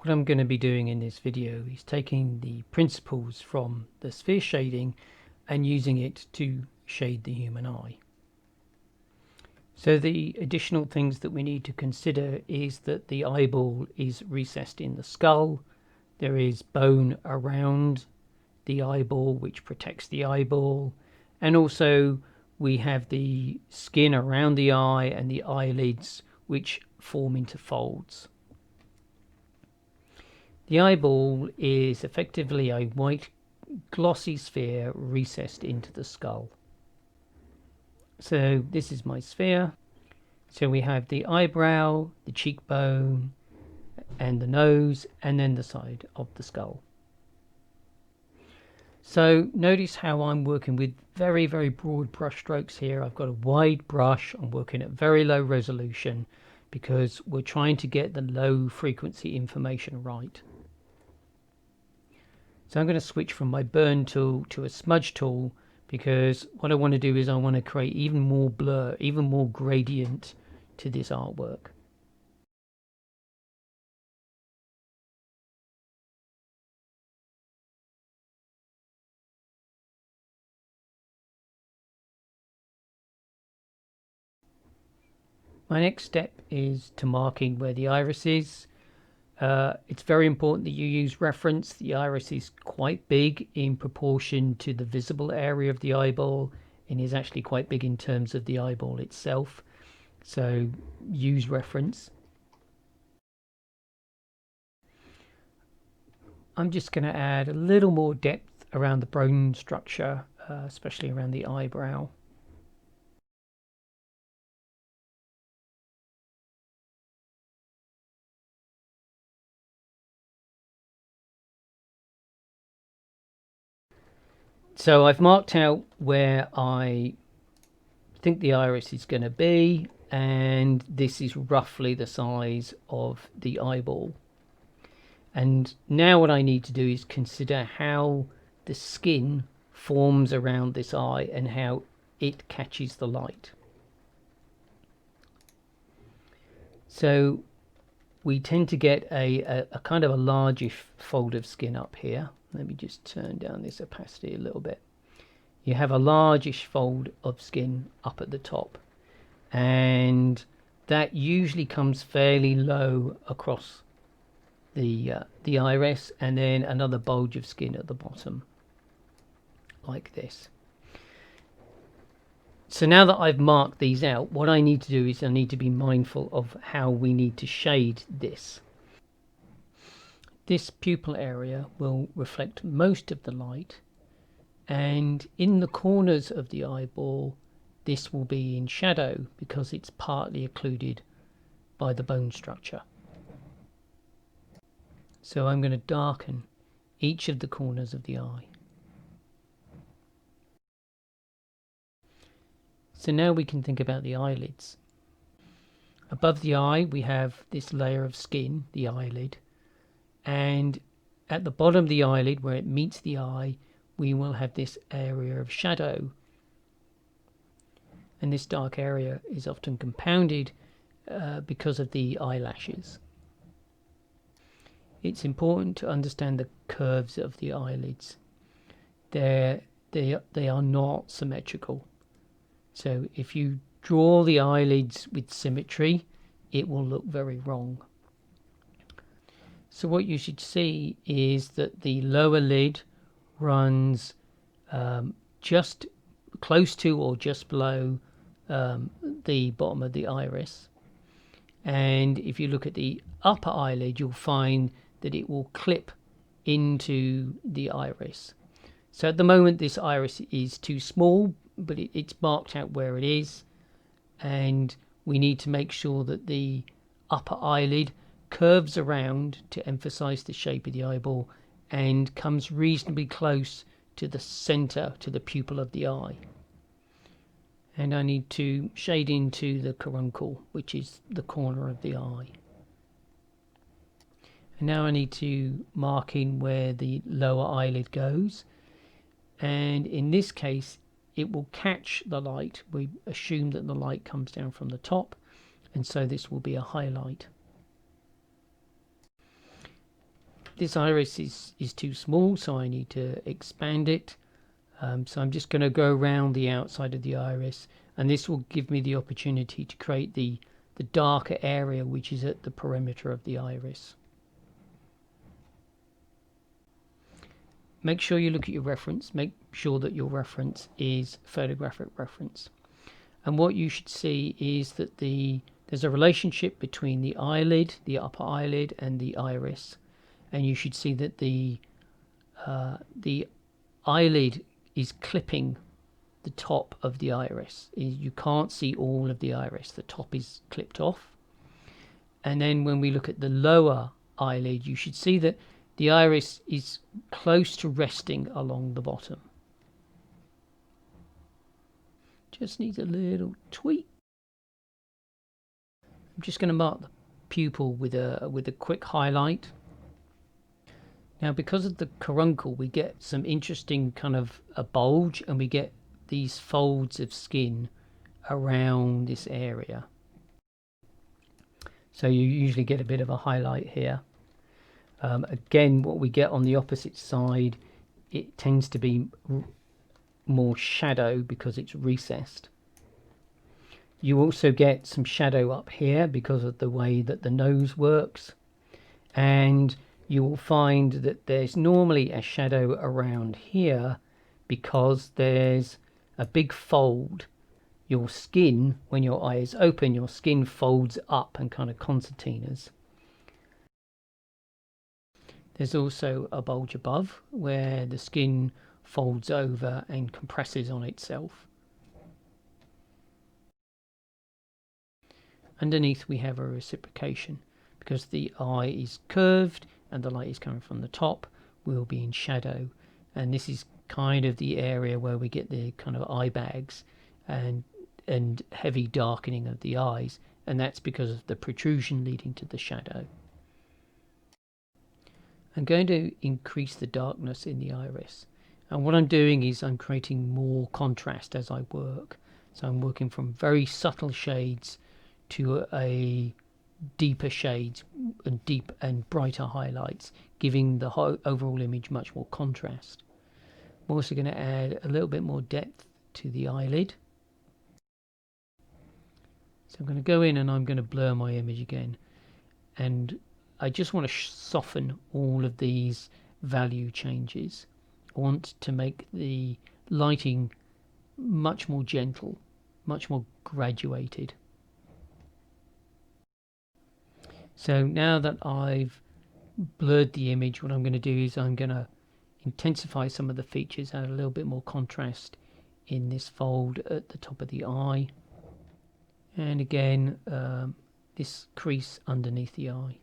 What I'm going to be doing in this video is taking the principles from the sphere shading and using it to shade the human eye. So the additional things that we need to consider is that the eyeball is recessed in the skull. There is bone around the eyeball which protects the eyeball, and also we have the skin around the eye and the eyelids which form into folds. The eyeball is effectively a white glossy sphere recessed into the skull. So this is my sphere. So we have the eyebrow, the cheekbone, and the nose, and then the side of the skull. So notice how I'm working with very, very broad brush strokes here. I've got a wide brush. I'm working at very low resolution because we're trying to get the low frequency information right. So I'm going to switch from my burn tool to a smudge tool because what I want to do is I want to create even more blur, even more gradient to this artwork. My next step is to marking where the iris is. It's very important that you use reference. The iris is quite big in proportion to the visible area of the eyeball and is actually quite big in terms of the eyeball itself. So use reference. I'm just going to add a little more depth around the bone structure, especially around the eyebrow. So I've marked out where I think the iris is going to be, and this is roughly the size of the eyeball. And now what I need to do is consider how the skin forms around this eye and how it catches the light. So we tend to get a kind of a largish fold of skin up here. Let me just turn down this opacity a little bit. You have a largish fold of skin up at the top, and that usually comes fairly low across the iris, and then another bulge of skin at the bottom like this. So now that I've marked these out, what I need to do is I need to be mindful of how we need to shade this. This pupil area will reflect most of the light, and in the corners of the eyeball this will be in shadow because it's partly occluded by the bone structure. So I'm going to darken each of the corners of the eye. So now we can think about the eyelids. Above the eye we have this layer of skin, the eyelid, and at the bottom of the eyelid where it meets the eye we will have this area of shadow, and this dark area is often compounded because of the eyelashes. It's important to understand the curves of the eyelids. They are not symmetrical. So if you draw the eyelids with symmetry, it will look very wrong. So what you should see is that the lower lid runs just close to or just below the bottom of the iris. And if you look at the upper eyelid, you'll find that it will clip into the iris. So at the moment this iris is too small, but it's marked out where it is, and we need to make sure that the upper eyelid curves around to emphasize the shape of the eyeball and comes reasonably close to the center, to the pupil of the eye. And I need to shade into the caruncle, which is the corner of the eye. And now I need to mark in where the lower eyelid goes, and in this case it will catch the light. We assume that the light comes down from the top, and so this will be a highlight. This iris is too small, so I need to expand it. So I'm just going to go around the outside of the iris, and this will give me the opportunity to create the darker area which is at the perimeter of the iris. Make sure you look at your reference. Make sure that your reference is photographic reference. And what you should see is that there's a relationship between the eyelid, the upper eyelid, and the iris. And you should see that the eyelid is clipping the top of the iris. You can't see all of the iris. The top is clipped off. And then when we look at the lower eyelid, you should see that the iris is close to resting along the bottom. Just needs a little tweak. I'm just going to mark the pupil with a quick highlight. Now, because of the caruncle, we get some interesting kind of a bulge, and we get these folds of skin around this area. So you usually get a bit of a highlight here. Again, what we get on the opposite side, it tends to be more shadow because it's recessed. You also get some shadow up here because of the way that the nose works, and you will find that there's normally a shadow around here because there's a big fold. Your skin, when your eye is open, your skin folds up and kind of concertinas. There's also a bulge above where the skin folds over and compresses on itself. Underneath we have a reciprocation. Because the eye is curved and the light is coming from the top, we'll be in shadow. And this is kind of the area where we get the kind of eye bags and heavy darkening of the eyes. And that's because of the protrusion leading to the shadow. I'm going to increase the darkness in the iris, and what I'm doing is I'm creating more contrast as I work. So I'm working from very subtle shades to a deeper shades and deep and brighter highlights, giving the overall image much more contrast. I'm also going to add a little bit more depth to the eyelid. So I'm going to go in and I'm going to blur my image again, and I just want to soften all of these value changes. I want to make the lighting much more gentle, much more graduated. So now that I've blurred the image, what I'm going to do is I'm going to intensify some of the features, add a little bit more contrast in this fold at the top of the eye, and again this crease underneath the eye.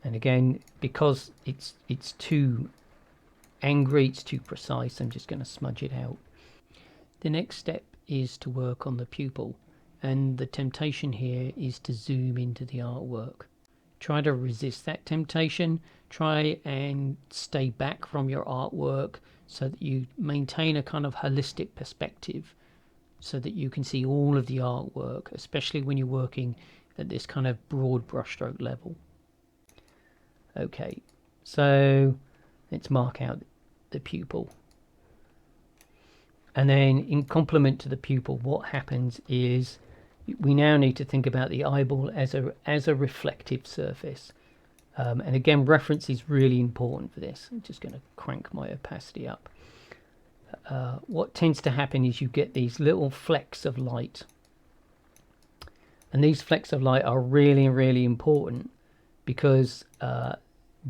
And again, because it's too angry, it's too precise, I'm just going to smudge it out. The next step is to work on the pupil, and the temptation here is to zoom into the artwork. Try to resist that temptation. Try and stay back from your artwork so that you maintain a kind of holistic perspective, so that you can see all of the artwork, especially when you're working at this kind of broad brushstroke level. Okay, so let's mark out the pupil. And then in complement to the pupil, what happens is we now need to think about the eyeball as a reflective surface. And again, reference is really important for this. I'm just going to crank my opacity up. What tends to happen is you get these little flecks of light. And these flecks of light are really, really important because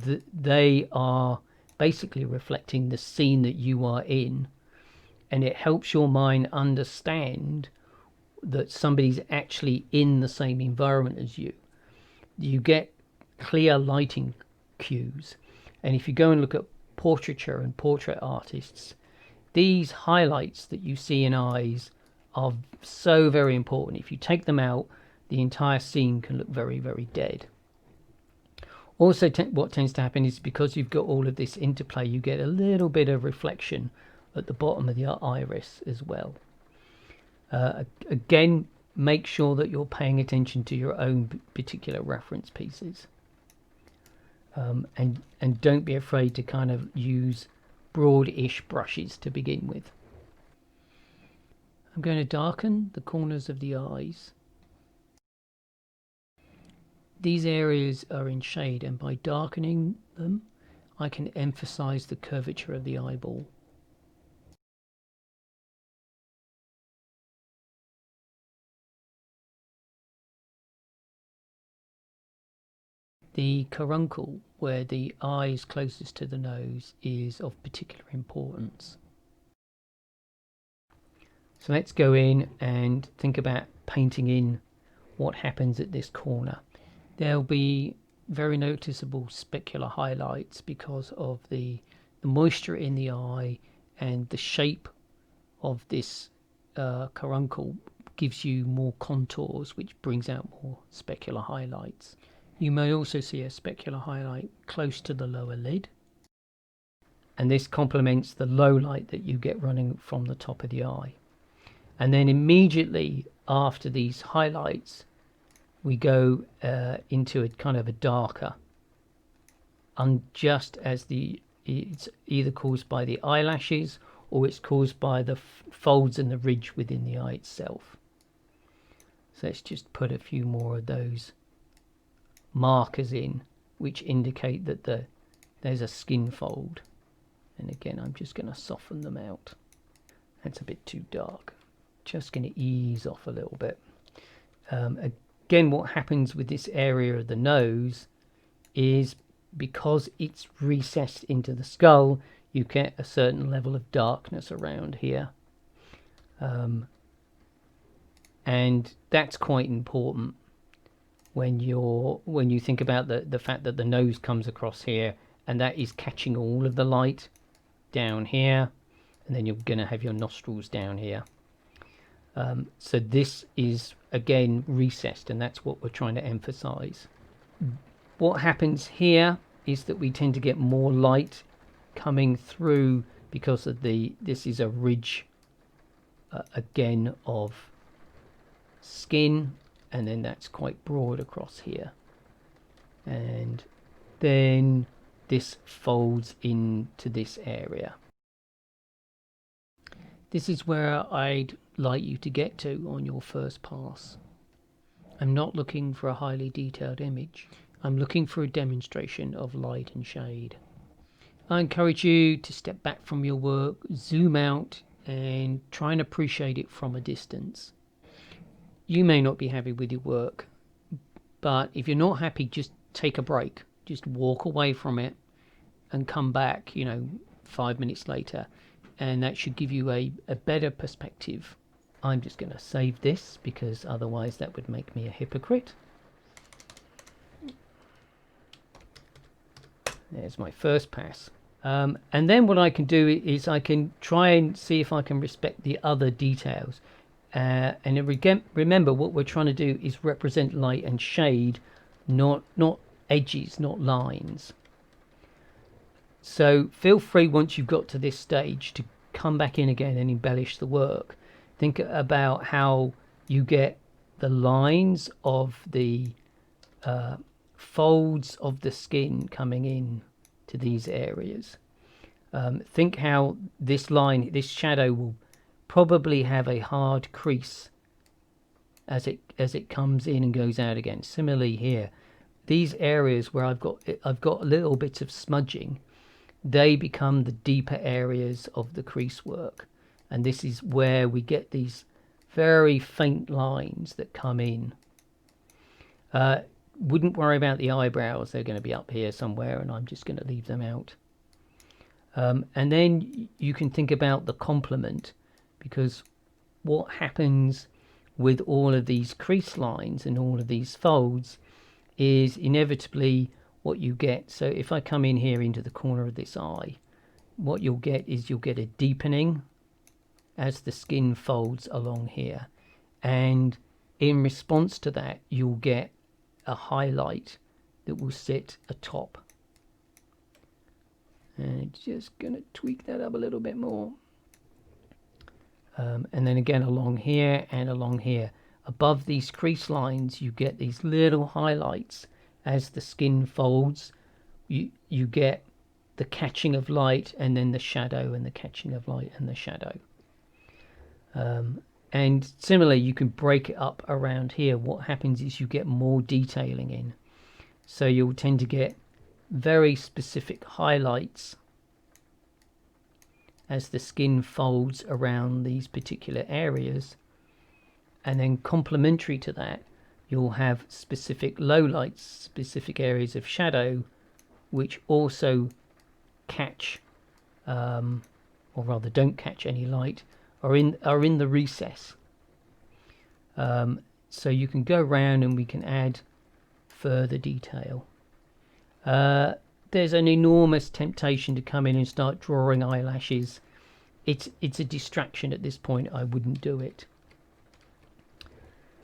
they are basically reflecting the scene that you are in, and it helps your mind understand that somebody's actually in the same environment as you. You get clear lighting cues, and if you go and look at portraiture and portrait artists, these highlights that you see in eyes are so very important. If you take them out, the entire scene can look very, very dead. Also, what tends to happen is because you've got all of this interplay, you get a little bit of reflection at the bottom of the iris as well. Again, make sure that you're paying attention to your own particular reference pieces. And don't be afraid to kind of use broad-ish brushes to begin with. I'm going to darken the corners of the eyes. These areas are in shade, and by darkening them, I can emphasize the curvature of the eyeball. The caruncle, where the eye is closest to the nose, is of particular importance. So let's go in and think about painting in what happens at this corner. There'll be very noticeable specular highlights because of the moisture in the eye, and the shape of this caruncle gives you more contours, which brings out more specular highlights. You may also see a specular highlight close to the lower lid, and this complements the low light that you get running from the top of the eye. And then immediately after these highlights, we go into a kind of a darker, and just as it's either caused by the eyelashes or it's caused by the folds and the ridge within the eye itself. So let's just put a few more of those markers in, which indicate that there's a skin fold. And again, I'm just going to soften them out. That's a bit too dark. Just going to ease off a little bit. Again, what happens with this area of the nose is, because it's recessed into the skull, you get a certain level of darkness around here. And that's quite important when you think about the fact that the nose comes across here, and that is catching all of the light down here, and then you're going to have your nostrils down here. So this is again recessed, and that's what we're trying to emphasize. What happens here is that we tend to get more light coming through because of this is a ridge again of skin, and then that's quite broad across here, and then this folds into this area. This is where I'd like you to get to on your first pass. I'm not looking for a highly detailed image. I'm looking for a demonstration of light and shade. I encourage you to step back from your work, zoom out, and try and appreciate it from a distance. You may not be happy with your work, but if you're not happy, just take a break. Just walk away from it and come back, 5 minutes later, and that should give you a better perspective. I'm just going to save this because otherwise that would make me a hypocrite. There's my first pass. And then what I can do is I can try and see if I can respect the other details. And again, remember, what we're trying to do is represent light and shade, not edges, not lines. So feel free, once you've got to this stage, to come back in again and embellish the work. Think about how you get the lines of the folds of the skin coming in to these areas. Think how this shadow will probably have a hard crease as it comes in and goes out again. Similarly here, these areas where I've got little bits of smudging, they become the deeper areas of the crease work, and this is where we get these very faint lines that come in. Wouldn't worry about the eyebrows, they're going to be up here somewhere, and I'm just going to leave them out. And then you can think about the complement, because what happens with all of these crease lines and all of these folds is inevitably what you get. So if I come in here into the corner of this eye, what you'll get is you'll get a deepening as the skin folds along here, and in response to that you'll get a highlight that will sit atop. And just going to tweak that up a little bit more. And then again along here and along here. above these crease lines you get these little highlights. As the skin folds, you get the catching of light and then the shadow, and the catching of light and the shadow. And similarly, you can break it up around here. What happens is you get more detailing in. So you'll tend to get very specific highlights as the skin folds around these particular areas. And then complementary to that, you'll have specific lowlights, specific areas of shadow, which also catch, or rather don't catch any light, are in the recess. So you can go around and we can add further detail. There's an enormous temptation to come in and start drawing eyelashes. It's a distraction at this point. I wouldn't do it.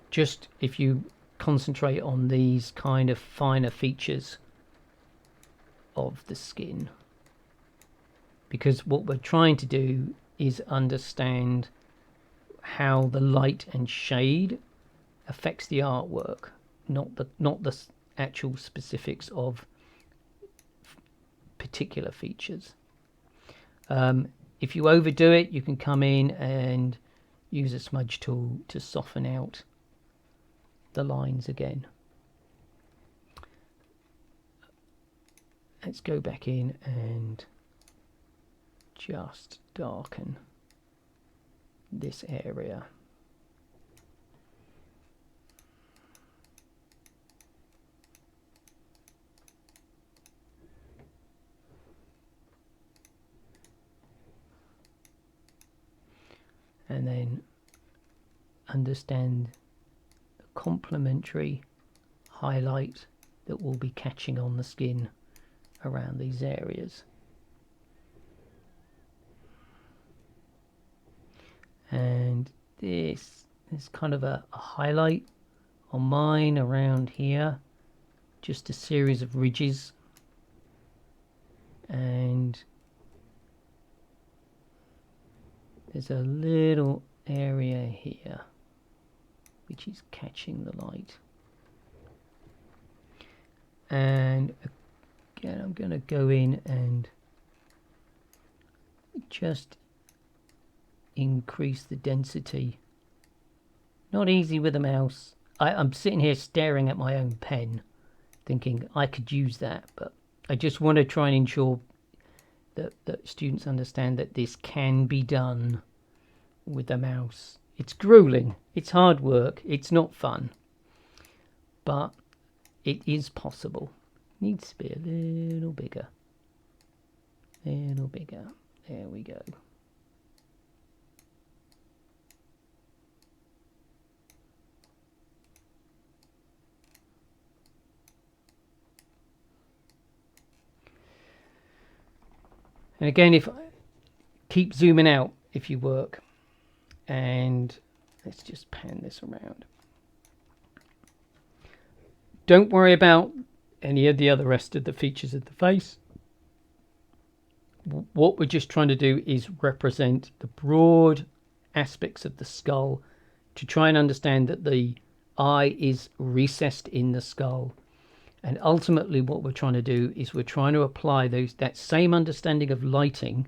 Just if you concentrate on these kind of finer features of the skin, because what we're trying to do is understand how the light and shade affects the artwork, not the actual specifics of particular features. If you overdo it, you can come in and use a smudge tool to soften out the lines again. Let's go back in and just darken this area. And then understand the complementary highlight that will be catching on the skin around these areas. And this is kind of a highlight on mine around here, just a series of ridges, and there's a little area here which is catching the light. And again, I'm going to go in and just increase the density. Not easy with a mouse. I'm sitting here staring at my own pen thinking I could use that, but I just want to try and ensure that students understand that this can be done with a mouse. It's grueling, it's hard work, it's not fun, but it is possible. Needs to be a little bigger. Little bigger. There we go. And again, if keep zooming out if you work, and let's just pan this around. Don't worry about any of the other rest of the features of the face. What we're just trying to do is represent the broad aspects of the skull to try and understand that the eye is recessed in the skull. And ultimately what we're trying to do is we're trying to apply that same understanding of lighting,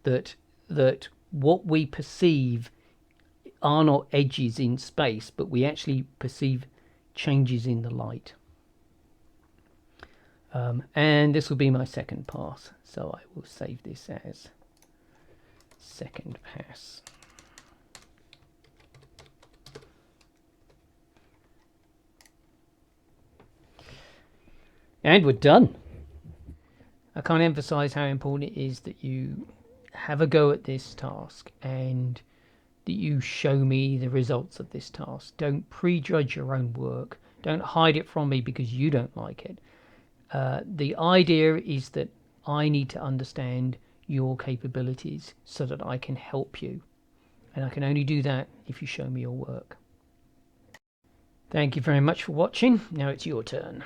that what we perceive are not edges in space, but we actually perceive changes in the light. And this will be my second pass, so I will save this as second pass. And we're done. I can't emphasize how important it is that you have a go at this task and that you show me the results of this task. Don't prejudge your own work. Don't hide it from me because you don't like it. The idea is that I need to understand your capabilities so that I can help you. And I can only do that if you show me your work. Thank you very much for watching. Now it's your turn.